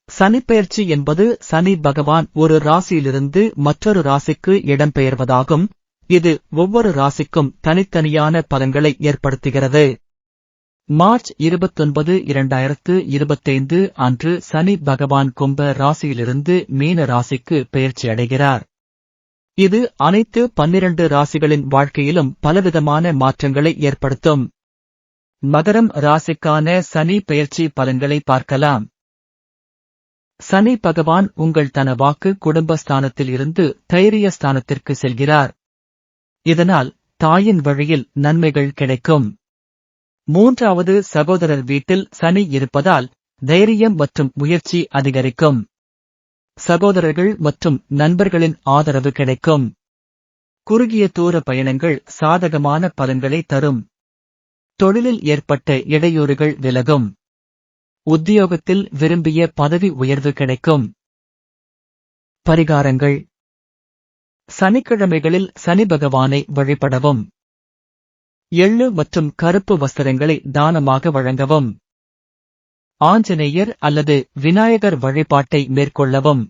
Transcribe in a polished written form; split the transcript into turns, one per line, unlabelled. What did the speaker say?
சனிப்பெயர்ச்சி என்பது சனி பகவான் ஒரு ராசியிலிருந்து மற்றொரு ராசிக்கு இடம்பெயர்வதாகும். இது ஒவ்வொரு ராசிக்கும் தனித்தனியான பலன்களை ஏற்படுத்துகிறது. மார்ச் 29, 2025 அன்று சனி பகவான் கும்ப ராசியிலிருந்து மீன ராசிக்கு பெயர்ச்சியடைகிறார். இது அனைத்து 12 ராசிகளின் வாழ்க்கையிலும் பலவிதமான மாற்றங்களை ஏற்படுத்தும். மகரம் ராசிக்கான சனி பெயர்ச்சி பலன்களை பார்க்கலாம். சனி பகவான் உங்கள் தனவாக்கு குடும்பஸ்தானத்தில் இருந்து தைரிய ஸ்தானத்திற்கு செல்கிறார். இதனால் தாயின் வழியில் நன்மைகள் கிடைக்கும். மூன்றாவது சகோதரர் வீட்டில் சனி இருப்பதால் தைரியம் மற்றும் முயற்சி அதிகரிக்கும். சகோதரர்கள் மற்றும் நண்பர்களின் ஆதரவு கிடைக்கும். குறுகிய தூர பயணங்கள் சாதகமான பலன்களை தரும். தொழிலில் ஏற்பட்ட இடையூறுகள் விலகும். உத்தியோகத்தில் விரும்பிய பதவி உயர்வு கிடைக்கும். பரிகாரங்கள்: சனிக்கிழமைகளில் சனி பகவானை வழிபடவும். எள்ளு மற்றும் கருப்பு வஸ்திரங்களை தானமாக வழங்கவும். ஆஞ்சநேயர் அல்லது விநாயகர் வழிபாட்டை மேற்கொள்ளவும்.